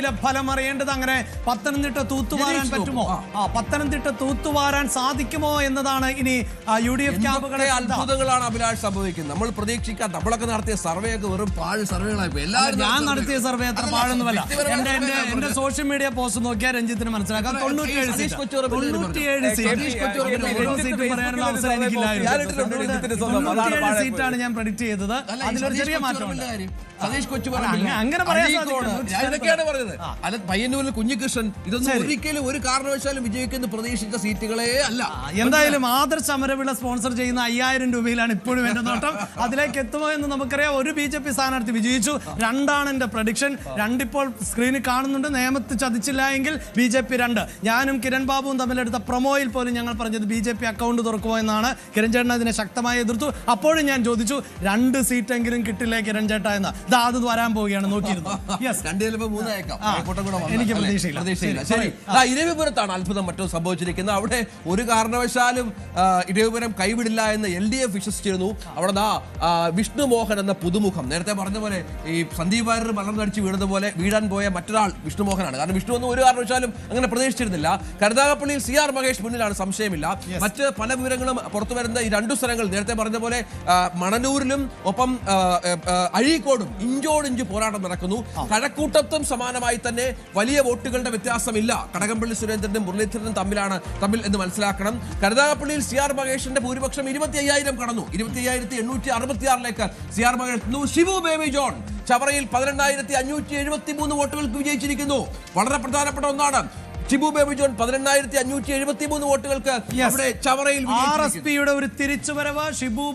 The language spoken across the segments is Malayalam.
ഉപതെരഞ്ഞെടുപ്പിലെ ഫലം അറിയേണ്ടത്. അങ്ങനെ പത്തനംതിട്ട തൂത്തുവാരാൻ പറ്റുമോ, പത്തനംതിട്ട തൂത്തുവാരാൻ സാധിക്കുമോ എന്നതാണ് ഇനി UDF ക്യാമ്പുകളെ അത്ഭുതങ്ങളാണ് അഭിലാഷ് സംഭവിക്കുന്നത്. നമ്മൾ പ്രതീക്ഷിക്കാൻ നമ്മളൊക്കെ നടത്തിയ സർവേ ഒക്കെ വെറും പാഴ് സർവേകളായി. ഞാൻ നടത്തിയ സർവേ അത്ര പാഴൊന്നുമല്ല. എന്റെ സോഷ്യൽ മീഡിയ പോസ്റ്റ് നോക്കിയാൽ രഞ്ജിത്തിന് മനസ്സിലാക്കാം. 97 സീറ്റ് പറയാനുള്ള അവസരം എനിക്കില്ലായിരുന്നു. സീറ്റാണ് ഞാൻ പ്രഡിക്ട് ചെയ്തത്. അതിലൊരു ചെറിയ മാറ്റമുണ്ട്. അങ്ങനെ പറയാൻ ഇതൊക്കെയാണ് പറഞ്ഞത്. അല്ല, പയ്യന്നൂരിൽ കുഞ്ഞികൃഷ്ണൻ ഇതൊന്നും ഒരിക്കലും ഒരു കാരണവശാലും വിജയിക്കുന്ന പ്രതീക്ഷിച്ച സീറ്റുകളെ അല്ല. എന്തായാലും ആദർശ് സമരവിള സ്പോൺസർ ചെയ്യുന്ന 5000 രൂപയിലാണ് ഇപ്പോഴും എന്റെ നോട്ടം. അതിലേക്ക് എത്തുമോ എന്ന് നമുക്കറിയാം. ഒരു BJP സ്ഥാനാർത്ഥി വിജയിച്ചു, 2 എന്റെ പ്രഡിക്ഷൻ. 2 ഇപ്പോൾ സ്ക്രീനിൽ കാണുന്നുണ്ട്. നേമത്ത് ചതിച്ചില്ല എങ്കിൽ BJP 2. ഞാനും കിരൺ ബാബുവും തമ്മിലെടുത്ത പ്രൊമോയിൽ പോലും ഞങ്ങൾ പറഞ്ഞത് BJP അക്കൗണ്ട് തുറക്കുമോ എന്നാണ്. കിരൺ ചേട്ടൻ അതിനെ ശക്തമായി എതിർത്തു. അപ്പോഴും ഞാൻ ചോദിച്ചു 2 സീറ്റെങ്കിലും കിട്ടില്ലേ കിരൺ ചേട്ടാ എന്ന്. അത് വരാൻ പോവുകയാണ്, നോക്കിയിരുന്നു. എനിക്ക് പ്രതീക്ഷയില്ല. ശരി, ഇരവിപുരത്താണ് അത്ഭുതം മറ്റോ സംഭവിച്ചിരിക്കുന്നത്. അവിടെ ഒരു കാരണവശാലും ഇരവിപുരം കൈവിടില്ല എന്ന് LDF വിശ്വസിച്ചിരുന്നു. അവിടെ വിഷ്ണു മോഹൻ എന്ന പുതുമുഖം, നേരത്തെ പറഞ്ഞ പോലെ ഈ സന്ദീപ് വാര്യർ മലർന്നടിച്ച് വീണതുപോലെ വീഴാൻ പോയ മറ്റൊരാൾ വിഷ്ണു മോഹനാണ്. കാരണം വിഷ്ണു ഒന്നും ഒരു കാരണവശാലും അങ്ങനെ പ്രതീക്ഷിച്ചിരുന്നില്ല. കരുനാഗപ്പള്ളിയിൽ CR മഹേഷ് മുന്നിലാണ്, സംശയമില്ല. മറ്റ് പല വിവരങ്ങളും പുറത്തു വരുന്ന ഈ 2 സ്ഥലങ്ങൾ നേരത്തെ പറഞ്ഞ പോലെ മണലൂരിലും ഒപ്പം അഴീക്കോടും ഇഞ്ചോടിഞ്ച് പോരാട്ടം നടക്കുന്നു. കഴക്കൂട്ടത്തും സമാനമായി തന്നെ വലിയ വോട്ടുകളുടെ വ്യത്യാസമില്ല. കടകംപള്ളി സുരേന്ദ്രനും മുരളീധരനും തമ്മിൽ എന്ന് മനസ്സിലാക്കണം. കരുനാഗപ്പള്ളിയിൽ CR മഹേഷിന്റെ ഭൂരിപക്ഷം 25,000 കടന്നു. 25,866 CR മഹേഷ് എത്തുന്നു. ഷിബു ബേബി ജോൺ ചവറയിൽ 18,573 വോട്ടുകൾക്ക് വിജയിച്ചിരിക്കുന്നു. വളരെ പ്രധാനപ്പെട്ട ഒന്നാണ്. ഷിബു ബേബി ജോൺ 18,573 വോട്ടുകൾക്ക് ചവറയിൽ RSPയുടെ ഒരു തിരിച്ചുവരവ്, ഷിബു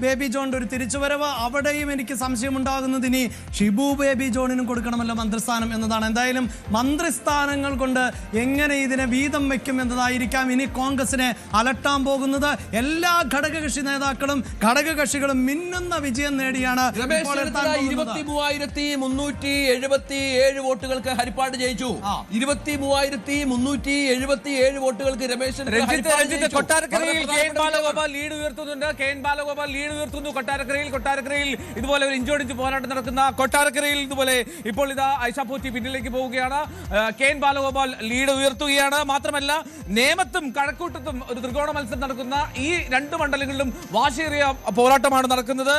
ബേബി ജോണിന്റെ ഒരു തിരിച്ചുവരവ്. അവിടെയും എനിക്ക് സംശയമുണ്ടാകുന്നത് ഇനി ഷിബു ബേബി ജോണിനും കൊടുക്കണമല്ലോ മന്ത്രിസ്ഥാനം എന്നതാണ്. എന്തായാലും മന്ത്രിസ്ഥാനങ്ങൾ കൊണ്ട് എങ്ങനെ ഇതിനെ വീതം വെക്കും എന്നതായിരിക്കാം ഇനി കോൺഗ്രസിനെ അലട്ടാൻ പോകുന്നത്. എല്ലാ ഘടകകക്ഷി നേതാക്കളും ഘടകകക്ഷികളും മിന്നുന്ന വിജയം നേടിയാണ്. 23,377 വോട്ടുകൾക്ക് ഹരിപ്പാട് ജയിച്ചു. 23,377 വോട്ടുകൾക്ക് രമേശൻ കൊട്ടാരക്കരയിൽ KN ബാലഗോപാൽ ലീഡ് ഉയർത്തുന്നു. കൊട്ടാരക്കരയിൽ ഇതുപോലെ ഒരു ഇഞ്ചോടിഞ്ച് പോരാട്ടം നടക്കുന്ന കൊട്ടാരക്കരയിൽ ഇതുപോലെ ഇപ്പോൾ ഇതാ ഐഷ പോറ്റി പിന്നിലേക്ക് പോവുകയാണ്. KN ബാലഗോപാൽ ലീഡ് ഉയർത്തുകയാണ്. മാത്രമല്ല നേമത്തും കഴക്കൂട്ടത്തും ഒരു ത്രികോണ മത്സരം നടക്കുന്ന ഈ 2 മണ്ഡലങ്ങളിലും വാശിയേറിയ പോരാട്ടമാണ് നടക്കുന്നത്.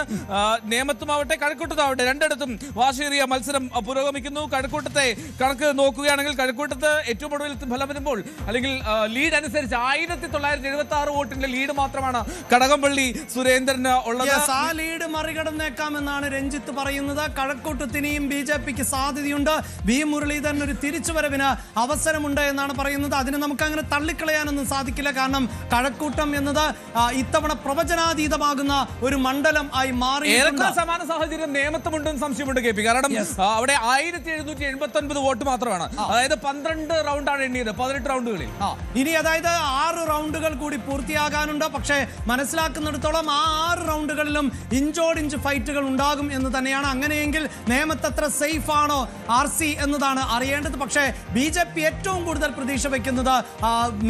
നേമത്തുമാവട്ടെ കഴക്കൂട്ടത്താവട്ടെ രണ്ടിടത്തും വാശിയേറിയ മത്സരം പുരോഗമിക്കുന്നു. കഴക്കൂട്ടത്തെ കണക്ക് നോക്കുകയാണെങ്കിൽ കഴക്കൂട്ടത്ത് ഏറ്റവും ഒടുവിൽ ഫലം വരുമ്പോൾ അല്ലെങ്കിൽ ലീഡ് അനുസരിച്ച് 1976 വോട്ടിന്റെ ലീഡ് മാത്രമാണ് കടകംപള്ളി സുരേന്ദ്രന് ഉള്ളത്. ആ ലീഡ് മറികടന്നേക്കാമെന്നാണ് രഞ്ജിത്ത് പറയുന്നത്. കഴക്കൂട്ടത്തിനെയും BJPക്ക് സാധ്യതയുണ്ട്. വി മുരളീധരൻ ഒരു തിരിച്ചുവരവിന് അവസരമുണ്ട് എന്നാണ് പറയുന്നത്. അതിന് നമുക്ക് അങ്ങനെ തള്ളിക്കളയാനൊന്നും സാധിക്കില്ല. കാരണം കഴക്കൂട്ടം എന്നത് ഇത്തവണ പ്രവചനാതീതമാകുന്ന ഒരു മണ്ഡലം ആയി മാറി. സമാന സാഹചര്യം നേമത്തുമുണ്ടെന്ന് സംശയമുണ്ട് KP. കാരണം അവിടെ 1779 വോട്ട് മാത്രമാണ്. അതായത് 12 റൗണ്ടാണ് എണ്ണിയത് 18 റൗണ്ടുകളിൽ. ഇനി അതായത് 6 റൗണ്ടുകൾ കൂടി പൂർത്തിയാകാനുണ്ട്. പക്ഷേ മനസ്സിലാക്കുന്നിടത്തോളം ആ 6 റൗണ്ടുകളിലും ഇഞ്ചോടിഞ്ച് ഫൈറ്റുകൾ ഉണ്ടാകും എന്ന് തന്നെയാണ്. അങ്ങനെയെങ്കിൽ നേമത്തത്ര സേഫ് ആണോ RC എന്നതാണ് അറിയേണ്ടത്. പക്ഷേ BJP ഏറ്റവും കൂടുതൽ പ്രതീക്ഷ വെക്കുന്നത്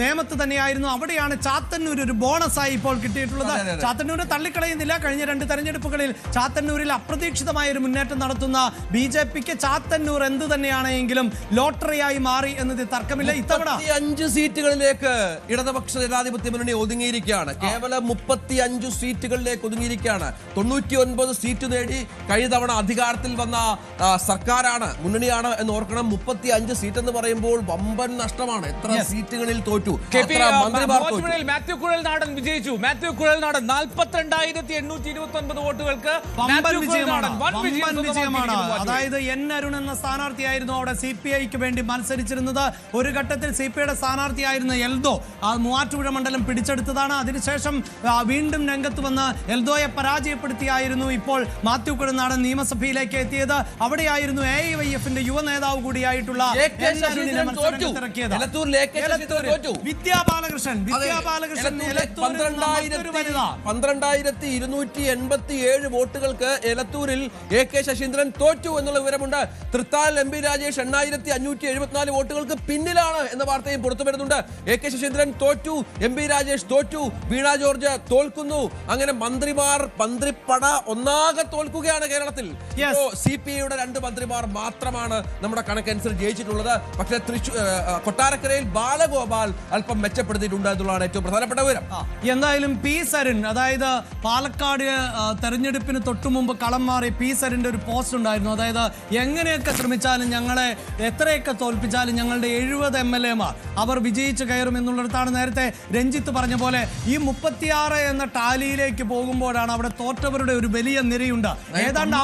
നേമത്ത് തന്നെയായിരുന്നു. അവിടെയാണ് ചാത്തന്നൂർ ഒരു ബോണസായി ഇപ്പോൾ കിട്ടിയിട്ടുള്ളത്. ചാത്തന്നൂര് തള്ളിക്കളയുന്നില്ല. കഴിഞ്ഞ 2 തെരഞ്ഞെടുപ്പുകളിൽ ചാത്തന്നൂരിൽ അപ്രതീക്ഷിതമായ ഒരു മുന്നേറ്റം നടത്തുന്ന BJPക്ക് ചാത്തന്നൂർ എന്ത് തന്നെയാണെങ്കിലും ലോട്ടറിയായി മാറി എന്നതിൽ തർക്കമില്ല. ഇത്തവണ 5 സീറ്റുകളിലേക്ക് ഇടതുപക്ഷ ജനാധിപത്യ മുന്നണി ഒതുങ്ങിയിരിക്കുകയാണ്. കേവലം 35 സീറ്റുകളിലേക്ക് ഒതുങ്ങിയിരിക്കുകയാണ്. 99 സീറ്റ് നേടി കഴിഞ്ഞ തവണ അധികാരത്തിൽ വന്ന സർക്കാരാണ്, മുന്നണിയാണ് എന്ന് ഓർക്കണം. 35 സീറ്റ് എന്ന് പറയുമ്പോൾ വമ്പൻ നഷ്ടമാണ്. എത്ര സീറ്റുകളിൽ തോറ്റു, മാത്യു കുഴൽനാടൻ വിജയിച്ചു. മാത്യു കുഴൽനാടൻ 42,829 വോട്ടുകൾക്ക് വിജയമാണ്. അതായത് N അരുൺ എന്ന സ്ഥാനാർത്ഥിയായിരുന്നു അവിടെ CPIക്ക് വേണ്ടി മത്സരിച്ചിരുന്നത്. ഒരു ഘട്ടത്തിൽ CPIയുടെ സ്ഥാനാർത്ഥിയായിരുന്ന എൽദോ മൂവാറ്റുപുഴ മണ്ഡലം പിടിച്ചെടുത്തതാണ്. അതിനുശേഷം വീണ്ടും രംഗത്ത് വന്ന് എൽദോയെ പരാജയപ്പെടുത്തിയായിരുന്നു ഇപ്പോൾ മാത്യു കുഴൽനാടൻ നിയമസഭയിലേക്ക് എത്തിയത്. അവിടെയായിരുന്നു AIYFന്റെ യുവ നേതാവ് കൂടിയായിട്ടുള്ള വിദ്യാ ബാലകൃഷ്ണൻ 12,287 വോട്ടുകൾക്ക് എലത്തൂരിൽ AK ശശീന്ദ്രൻ തോറ്റു എന്നുള്ള വിവരമുണ്ട്. തൃത്താൽ MP രാജേഷ് 8,574 വോട്ടുകൾക്ക് പിന്നിൽ പിടിയിലാണ് എന്ന വാർത്തയും പുറത്തു വരുന്നുണ്ട്. എ കെ ശശീന്ദ്രൻ തോറ്റു, എം പി രാജേഷ് തോറ്റു, വീണ ജോർജ് തോൽക്കുന്നു. അങ്ങനെ മന്ത്രിപ്പട ഒന്നാകെ തോൽക്കുകയാണ് കേരളത്തിൽ. CPIയുടെ 2 മന്ത്രിമാർ മാത്രമാണ് നമ്മുടെ കണക്കനുസരിച്ച് ജയിച്ചിട്ടുള്ളത്. പക്ഷേ കൊട്ടാരക്കരയിൽ ബാലഗോപാൽ അല്പം മെച്ചപ്പെടുത്തിയിട്ടുണ്ട് എന്നുള്ളതാണ് ഏറ്റവും പ്രധാനപ്പെട്ട വിവരം. എന്തായാലും പി സരിൻ, അതായത് പാലക്കാട് തെരഞ്ഞെടുപ്പിന് തൊട്ടുമുമ്പ് കളം മാറി പി സരിന്റെ ഒരു പോസ്റ്റ് ഉണ്ടായിരുന്നു. അതായത് എങ്ങനെയൊക്കെ ശ്രമിച്ചാലും ഞങ്ങളെ എത്രയൊക്കെ തോൽപ്പിച്ചാലും ഞങ്ങളുടെ 70 MLA-മാർ അവർ വിജയിച്ചു കയറും എന്നുള്ളിടത്താണ് നേരത്തെ രഞ്ജിത്ത് പറഞ്ഞ പോലെ ഈ 36 എന്ന ടാലിയിലേക്ക് പോകുമ്പോഴാണ് അവിടെ തോറ്റവരുടെ ഒരു വലിയ നിരയുണ്ട്. ഏതാണ്ട്